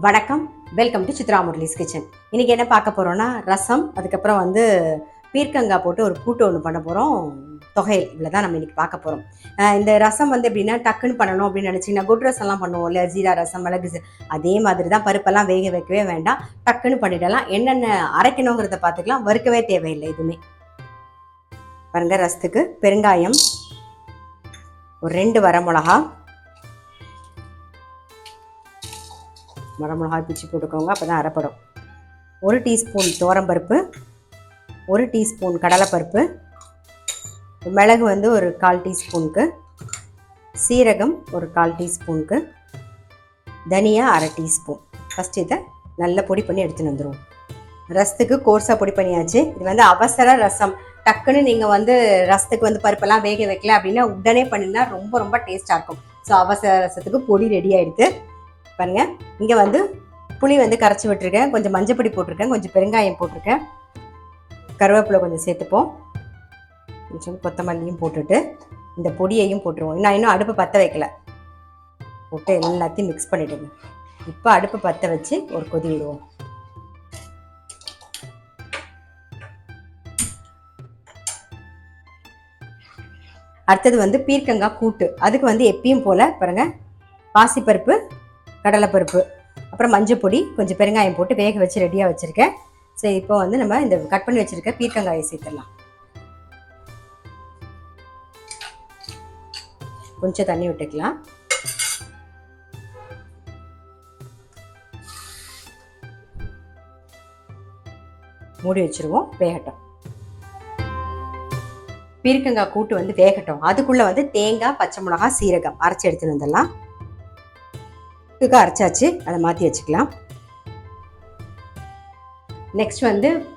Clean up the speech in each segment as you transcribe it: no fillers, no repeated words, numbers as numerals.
வணக்கம். Welcome to Chitra Murali's kitchen. இன்றைக்கி என்ன பார்க்க போகிறோன்னா ரசம், அதுக்கப்புறம் பீர்க்கங்காய் போட்டு ஒரு கூட்டு ஒன்று பண்ண போகிறோம். தொகையல் இவ்வளோ தான் நம்ம இன்றைக்கி பார்க்க போகிறோம். இந்த ரசம் எப்படின்னா டக்குன்னு பண்ணணும் அப்படின்னு நினச்சிங்கன்னா குட் ரசம்லாம் பண்ணுவோம் இல்லையா, ஜீரா ரசம், மிளகு அதே மாதிரி தான். பருப்பெல்லாம் வேக வைக்கவே வேண்டாம், டக்குன்னு பண்ணிடலாம். என்னென்ன அரைக்கணுங்கிறத பார்த்துக்கலாம், வறுக்கவே தேவையில்லை எதுவுமே. பாருங்கள், ரசத்துக்கு பெருங்காயம், ஒரு 2 வரமிளகா, வரமிளகாய் பிச்சு போட்டுக்கோங்க, அப்போ தான் அரைப்படும். 1 டீஸ்பூன் துவரம்பருப்பு, 1 டீஸ்பூன் கடலைப்பருப்பு, மிளகு ஒரு 1/4 டீஸ்பூனுக்கு, சீரகம் ஒரு 1/4 டீஸ்பூனுக்கு, தனியா 1/2 டீஸ்பூன். ஃபஸ்ட்டு இதை நல்லா பொடி பண்ணி எடுத்துன்னு வந்துடுவோம். ரசத்துக்கு கோர்ஸாக பொடி பண்ணியாச்சு. இது அவசர ரசம். டக்குன்னு நீங்கள் ரசத்துக்கு பருப்பெல்லாம் வேக வைக்கல அப்படின்னா உடனே பண்ணினா ரொம்ப ரொம்ப டேஸ்ட்டாக இருக்கும். ஸோ அவசர ரசத்துக்கு பொடி ரெடி ஆகிடுது. பாருங்கள், இங்கே புளி கரைச்சி விட்டுருக்கேன், கொஞ்சம் மஞ்சப்பொடி போட்டிருக்கேன், கொஞ்சம் பெருங்காயம் போட்டிருக்கேன், கருவேப்பிலை கொஞ்சம் சேர்த்துப்போம், கொஞ்சம் கொத்தமல்லியும் போட்டுட்டு இந்த பொடியையும் போட்டுருவோம். நான் இன்னும் அடுப்பு பற்ற வைக்கல, போட்டு எல்லாத்தையும் மிக்ஸ் பண்ணிவிடுங்க. இப்போ அடுப்பு பற்ற வச்சு ஒரு கொதி விடுவோம். அடுத்தது பீர்க்கங்காய் கூட்டு. அதுக்கு எப்பயும் போல் பாருங்கள், பாசிப்பருப்பு, கடலைப்பருப்பு, அப்புறம் மஞ்சள் பொடி, கொஞ்சம் பெருங்காயம் போட்டு வேக வச்சு ரெடியாக வச்சுருக்கேன். ஸோ இப்போ நம்ம இந்த கட் பண்ணி வச்சுருக்க பீர்க்கங்காயை சேர்த்துடலாம். கொஞ்சம் தண்ணி விட்டுக்கலாம். மூடி வச்சுருவோம், வேகட்டும். பீர்க்கங்காய் கூட்டு வேகட்டும். அதுக்குள்ளே தேங்காய், பச்சை மிளகாய், சீரகம் அரைச்சி எடுத்துன்னு வந்துடலாம். அரைச்சாச்சு, அதை மாற்றி வச்சுக்கலாம். நெக்ஸ்ட்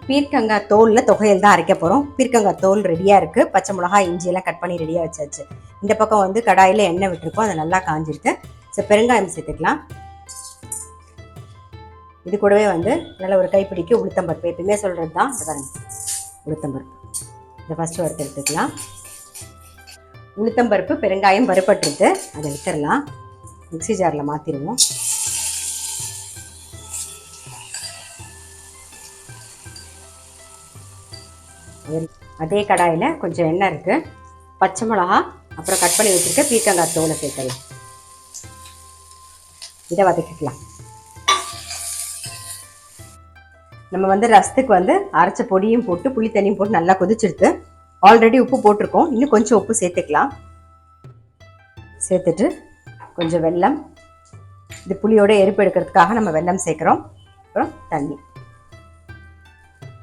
பீர்க்கங்காய் தோலில் தொகையல் தான் அரைக்க போகிறோம். பீர்க்கங்காய் தோல் ரெடியாக இருக்குது, பச்சை மிளகாய், இஞ்சியெல்லாம் கட் பண்ணி ரெடியாக வச்சாச்சு. இந்த பக்கம் கடாயில் எண்ணெய் விட்டுருக்கோம், அதை நல்லா காஞ்சிருக்கு. ஸோ பெருங்காயம் சேர்த்துக்கலாம். இது கூடவே நல்ல ஒரு கைப்பிடிக்கு உளுத்தம்பருப்பு, எப்பயுமே சொல்கிறது தான் உளுத்தம்பருப்பு. இதை ஃபஸ்ட்டு வறுத்து எடுத்துக்கலாம். உளுத்தம்பருப்பு, பெருங்காயம் வறுப்பட்டுருக்கு, அதை எடுத்துடலாம். மிக்ஸி ஜாரில் மாற்றிடுவோம். அதே கடாயில் கொஞ்சம் எண்ணெய் இருக்குது, பச்சை மிளகா, அப்புறம் கட் பண்ணி வச்சுருக்க பீர்க்கங்காய் தோலை சேர்க்கலாம். இதை வதக்கிக்கலாம். நம்ம ரசத்துக்கு அரைச்ச பொடியும் போட்டு புளி தண்ணியும் போட்டு நல்லா கொதிச்சிருது. ஆல்ரெடி உப்பு போட்டிருக்கோம், இன்னும் கொஞ்சம் உப்பு சேர்த்துக்கலாம். சேர்த்துட்டு கொஞ்சம் வெல்லம், இது புளியோட எரிப்பு எடுக்கிறதுக்காக நம்ம வெல்லம் சேர்க்குறோம். அப்புறம் தண்ணி,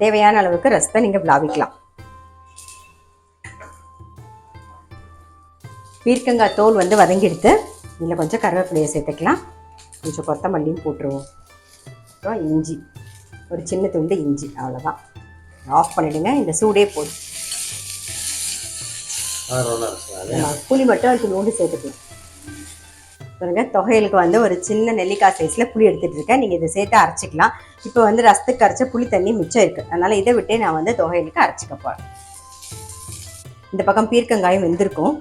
தேவையான அளவுக்கு ரசத்தை நீங்கள் விளாவிக்கலாம். பீர்க்கங்காய் தோல் வதங்கிடுத்து. இதில் கொஞ்சம் கருவேப்பிலையை சேர்த்துக்கலாம், கொஞ்சம் கொத்தமல்லியும் போட்டுருவோம். அப்புறம் இஞ்சி, ஒரு சின்ன துண்டு இஞ்சி, அவ்வளோதான். ஆஃப் பண்ணிவிடுங்க, இந்த சூடே போதும். புளி மட்டும் அதுக்கு நோண்டி சேர்த்துக்கலாம். பாருங்க, தொகையலுக்கு ஒரு சின்ன நெல்லிக்காய் சைஸில் புளி எடுத்துகிட்டு இருக்கேன். நீங்கள் இதை சேர்த்து அரைச்சிக்கலாம். இப்போ ரசத்துக்கு அரைச்ச புளி தண்ணி மிச்சம் இருக்குது, அதனால் இதை விட்டே நான் தொகையலுக்கு அரைச்சிக்க போகிறேன். இந்த பக்கம் பீர்க்கங்காயும் வெந்திருக்கும்.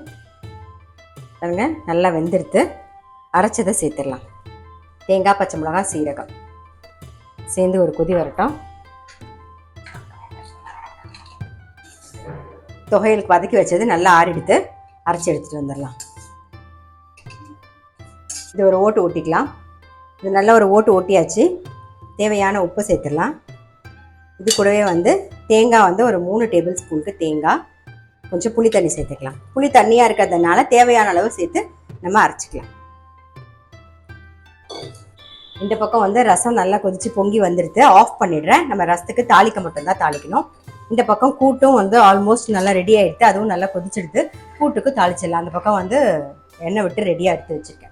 பாருங்க, நல்லா வெந்திருத்து. அரைச்சதை சேர்த்துடலாம். தேங்காய், பச்சை மிளகாய், சீரகம் சேர்ந்து ஒரு கொதி வரட்டும். தொகையலுக்கு வதக்கி வச்சது நல்லா ஆறிடுத்து, அரைச்சி எடுத்துகிட்டு வந்துடலாம். இது ஒரு ஓட்டு ஓட்டிக்கலாம். இது நல்ல ஒரு ஓட்டு ஓட்டியாச்சு. தேவையான உப்பு சேர்த்துடலாம். இது கூடவே தேங்காய் ஒரு 3 டேபிள் ஸ்பூனுக்கு தேங்காய், கொஞ்சம் புளி தண்ணி சேர்த்துக்கலாம். புளி தண்ணியாக இருக்கிறதுனால தேவையான அளவு சேர்த்து நம்ம அரைச்சிக்கலாம். இந்த பக்கம் ரசம் நல்லா கொதித்து பொங்கி வந்துடுது. ஆஃப் பண்ணிடுறேன். நம்ம ரசத்துக்கு தாளிக்க மட்டும்தான் தாளிக்கணும். இந்த பக்கம் கூட்டும் ஆல்மோஸ்ட் நல்லா ரெடி ஆகிடுது, அதுவும் நல்லா கொதிச்சிடுது. கூட்டுக்கு தாளிச்சிடலாம். அந்த பக்கம் எண்ணெய் விட்டு ரெடியாக எடுத்து வச்சுருக்கேன்.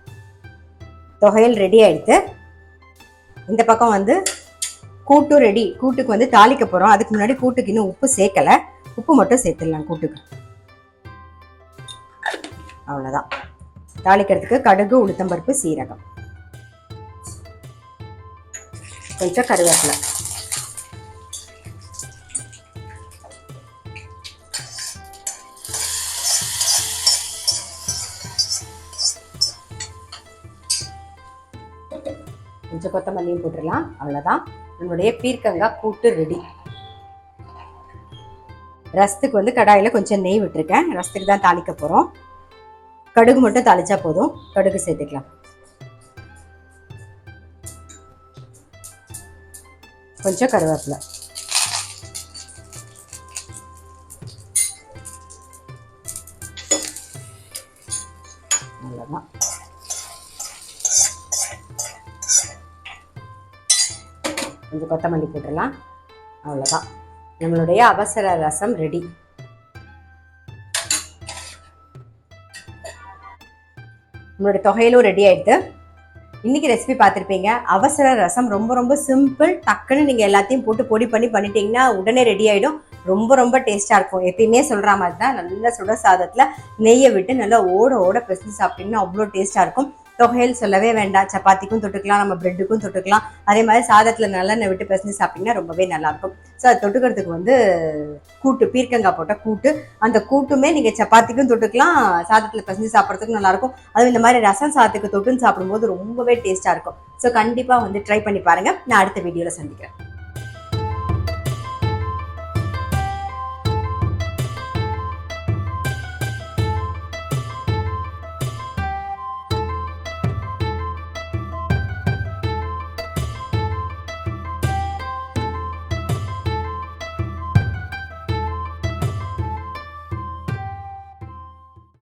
தொகையல் ரெடி ஆகிடுது. இந்த பக்கம் கூட்டும் ரெடி. கூட்டுக்கு தாளிக்க போகிறோம். அதுக்கு முன்னாடி கூட்டுக்கு இன்னும் உப்பு சேர்க்கலை, உப்பு மட்டும் சேர்த்துடலாம் கூட்டுக்கு. அவ்வளோதான். தாளிக்கிறதுக்கு கடுகு, உளுத்தம்பருப்பு, சீரகம், கொஞ்சம் கருவேப்பிலை, கொஞ்சம் கொத்தமல்லியும் போட்டுடலாம். அவ்வளோதான், நம்மளுடைய பீர்க்கங்காய் கூட்டு ரெடி. ரசத்துக்கு வந்து கடாயில் கொஞ்சம் நெய் விட்டுருக்கேன். ரசத்துக்கு தான் தாளிக்க போகிறோம். கடுகு மட்டும் தாளிச்சா போதும். கடுகு சேர்த்துக்கலாம். கொஞ்சம் கருவேப்பிலை. அவ்வளோதான். கொஞ்சம் கொத்தமல்லி போட்டுடலாம். அவ்வளோதான், நம்மளுடைய அவசர ரசம் ரெடி. நம்மளுடைய தொகையிலும் ரெடி ஆயிடுது. இன்னைக்கு ரெசிபி பார்த்துருப்பீங்க. அவசர ரசம் ரொம்ப ரொம்ப சிம்பிள். டக்குன்னு நீங்கள் எல்லாத்தையும் போட்டு பொடி பண்ணி பண்ணிட்டீங்கன்னா உடனே ரெடி ஆகிடும். ரொம்ப ரொம்ப டேஸ்ட்டாக இருக்கும். எப்பயுமே சொல்கிற மாதிரி தான், நல்ல சுட சாதத்தில் நெய்யை விட்டு நல்லா ஓட ஓட பிசைஞ்சு சாப்பிட்டிங்கன்னா அவ்வளோ டேஸ்ட்டாக இருக்கும். தொகையில் சொல்லவே வேண்டாம். சப்பாத்திக்கும் தொட்டுக்கலாம், நம்ம பிரெட்டுக்கும் தொட்டுக்கலாம். அதே மாதிரி சாதத்தில் நல்லெண்ணெய் விட்டு பிசைஞ்சு சாப்பிட்டிங்கன்னா ரொம்பவே நல்லாயிருக்கும். ஸோ அது தொட்டுக்கிறதுக்கு வந்து கூட்டு, பீர்க்கங்காய் போட்ட கூட்டு. அந்த கூட்டுமே நீங்கள் சப்பாத்திக்கும் தொட்டுக்கலாம், சாதத்தில் பிசைஞ்சு சாப்பிட்றதுக்கும் நல்லாயிருக்கும். அதுவும் இந்த மாதிரி ரசம் சாதத்துக்கு தொட்டுன்னு சாப்பிடும்போது ரொம்பவே டேஸ்ட்டாக இருக்கும். ஸோ கண்டிப்பாக வந்து ட்ரை பண்ணி பாருங்கள். நான் அடுத்த வீடியோவில் சந்திக்கிறேன்.